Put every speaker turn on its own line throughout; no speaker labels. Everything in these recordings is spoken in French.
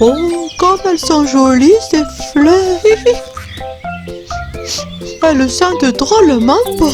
Oh, comme elles sont jolies, ces fleurs. Elles sentent drôlement bon.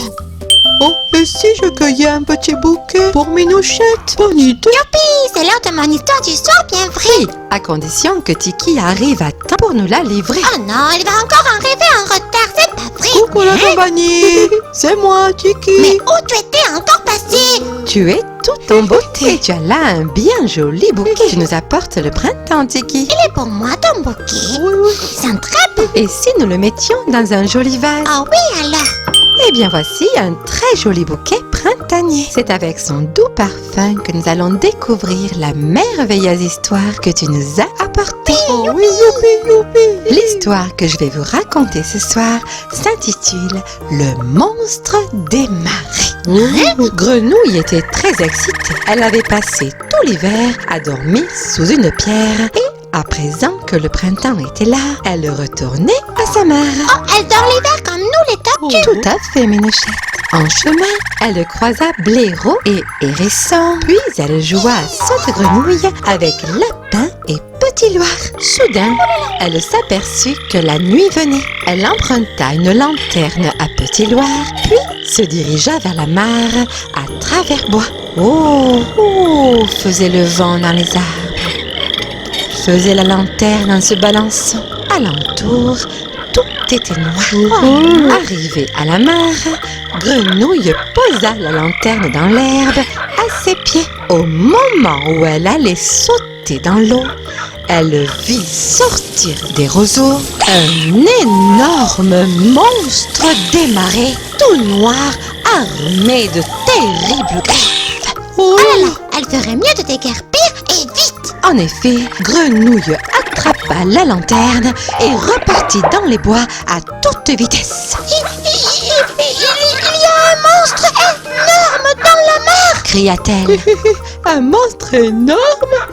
Oh, et si je cueillais un petit bouquet pour Minouchette? Bonne idée.
Youpi, c'est l'heure de mon histoire du soir bien vrai.
Oui, à condition que Tiki arrive à temps pour nous la livrer.
Oh non, elle va encore arriver en retard, c'est pas vrai.
Coucou la compagnie. C'est moi, Tiki.
Mais où tu étais encore passé?
Tu es toute en beauté. Tu as là un bien joli bouquet. Tu nous apportes le printemps, Tiki.
Il est pour moi ton bouquet.
Oui, oui.
Il sent très bon.
Et si nous le mettions dans un joli vase?
Ah oui alors.
Eh bien, voici un très joli bouquet printanier. C'est avec son doux parfum que nous allons découvrir la merveilleuse histoire que tu nous as apportée.
Oh oui, youpi, youpi.
L'histoire que je vais vous raconter ce soir s'intitule « Le monstre des marées ». Grenouille était très excitée. Elle avait passé tout l'hiver à dormir sous une pierre et à présent que le printemps était là, elle retournait à sa mare.
Oh, elle dort l'hiver comme nous les tortues.
Tout à fait, Minouchette. En chemin, elle croisa Blaireau et Hérisson. Puis elle joua à saute-grenouille avec Lapin et Petit Loir. Soudain, elle s'aperçut que la nuit venait. Elle emprunta une lanterne à Petit Loir, puis se dirigea vers la mare à travers bois. Oh, oh, faisait le vent dans les arbres. Faisait la lanterne en se balançant. Alentour, tout était noir. Arrivée à la mare, Grenouille posa la lanterne dans l'herbe à ses pieds. Au moment où elle allait sauter dans l'eau, elle vit sortir des roseaux un énorme monstre des marais, tout noir, armé de terribles griffes.
Oh là là, elle ferait mieux de déguerpir et vite.
En effet, Grenouille attrapa la lanterne et repartit dans les bois à toute vitesse.
Il y a un monstre énorme dans la mare.
Cria-t-elle.
Un monstre énorme.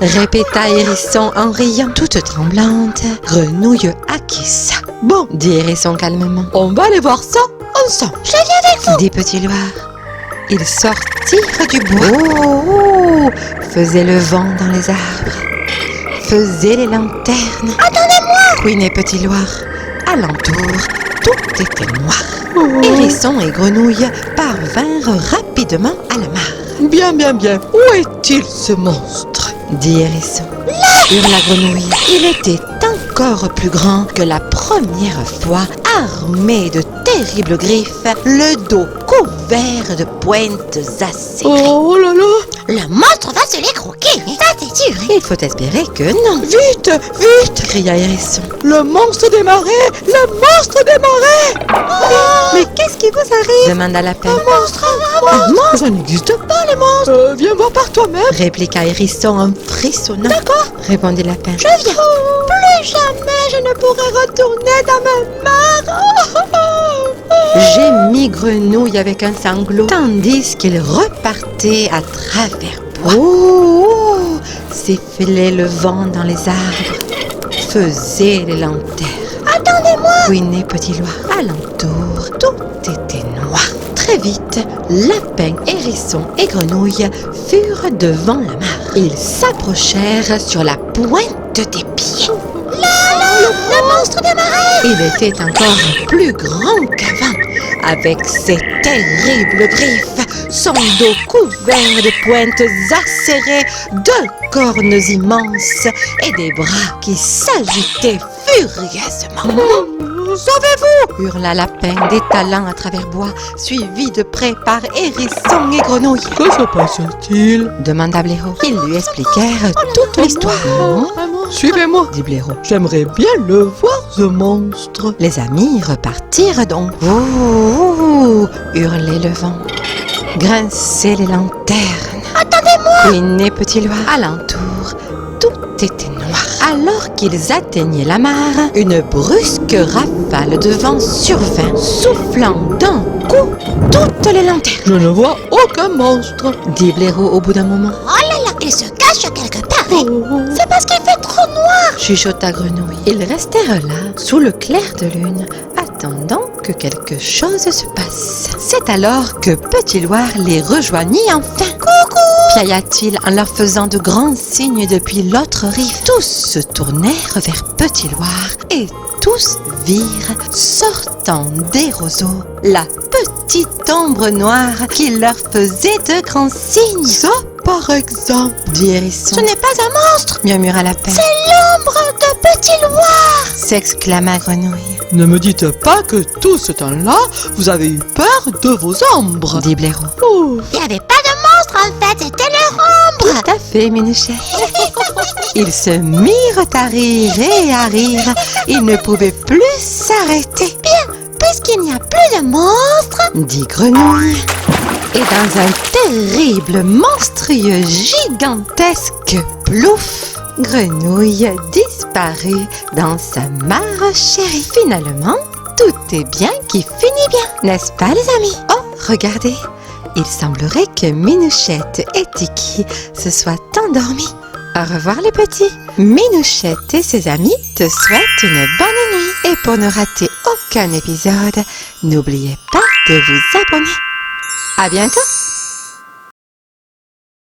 Répéta Hérisson en riant. Toute tremblante, Grenouille acquiesça. Bon, dit Hérisson calmement.
On va aller voir ça ensemble.
Je viens avec vous.
Dit Petit Loir. Ils sortirent du bois. Oh, faisait le vent dans les arbres. Faisait les lanternes.
Attendez-moi.
Couinait Petit Loir. Alentour, tout était noir. Hérisson et Grenouille parvinrent rapidement à la mare.
Bien, bien, bien. Où est-il ce monstre?
Dit Hérisson. Hurla Grenouille. Il était encore plus grand que la première fois, armé de terribles griffes, le dos couvert de pointes acérées.
Oh là là.
Le monstre va se les croquer. Ça c'est sûr.
Il faut espérer que non.
Vite, vite.
Cria Hérisson.
Le monstre des marais. Le monstre des marais.
Mais qu'est-ce qui vous arrive? Demanda Lapin.
Monstre. Un monstre. Ça n'existe pas, les monstres. Viens voir par toi-même.
Répliqua Hérisson en frissonnant.
D'accord.
Répondit Lapin.
Je viens.
Plus jamais je ne pourrai retourner dans ma mare.
Gémit Grenouille avec un sanglot, tandis qu'il repartait à travers bois. Oh, sifflait le vent dans les arbres, faisait les lanternes.
Attendez-moi.
Couinait Petit Loir. Alentour, tout était noir. Très vite, Lapin, Hérisson et Grenouille furent devant la mare. Ils s'approchèrent sur la pointe des pieds.
Le monstre des marais.
Il était encore plus grand qu'avant, avec ses terribles griffes, son dos couvert de pointes acérées, deux cornes immenses et des bras qui s'agitaient furieusement. Sauvez-vous! Hurla Lapin, détalant à travers bois, suivi de près par Hérisson et Grenouille.
Que se passe-t-il?
Demanda Blaireau. Ils lui expliquèrent toute l'histoire.
Suivez-moi,
Dit Blaireau.
j'aimerais bien le voir, ce monstre.
Les amis repartirent donc. Oh, hurlait le vent. Grinçaient les lanternes.
Attendez-moi.
Couinait Petit Loir. Alentour, tout était noir. Alors qu'ils atteignaient la mare, une brusque rafale de vent survint, soufflant d'un coup toutes les lanternes.
Je ne vois aucun monstre.
Dit Blaireau au bout d'un moment.
Oh là là, il se cache quelque part. C'est parce qu'il fait trop noir.
Chuchota Grenouille. Ils restèrent là, sous le clair de lune, attendant que quelque chose se passe. C'est alors que Petit Loir les rejoignit enfin. Coucou! Piailla-t-il en leur faisant de grands signes depuis l'autre rive. Tous se tournèrent vers Petit Loir et tous virent, sortant des roseaux, la petite ombre noire qui leur faisait de grands signes.
Ça, par exemple.
Dit Hérisson.
Ce n'est pas un monstre,
Murmura Lapin.
c'est l'ombre de Petit Loir.
S'exclama Grenouille.
Ne me dites pas que tout ce temps-là, vous avez eu peur de vos ombres.
Dit Blaireau.
Oh.
Il n'y avait pas de monstre en fait, c'était leur ombre.
Tout à fait, Minouchette. Ils se mirent à rire et à rire. Ils ne pouvaient plus s'arrêter.
Puisqu'il n'y a plus de monstres,
Dit Grenouille. Et dans un terrible, monstrueux, gigantesque plouf, Grenouille disparut dans sa mare chérie. Finalement, tout est bien qui finit bien, n'est-ce pas les amis? Oh, regardez, il semblerait que Minouchette et Tiki se soient endormis. Au revoir les petits. Minouchette et ses amis te souhaitent une bonne nuit. Et pour ne rater aucun épisode, n'oubliez pas de vous abonner. À bientôt!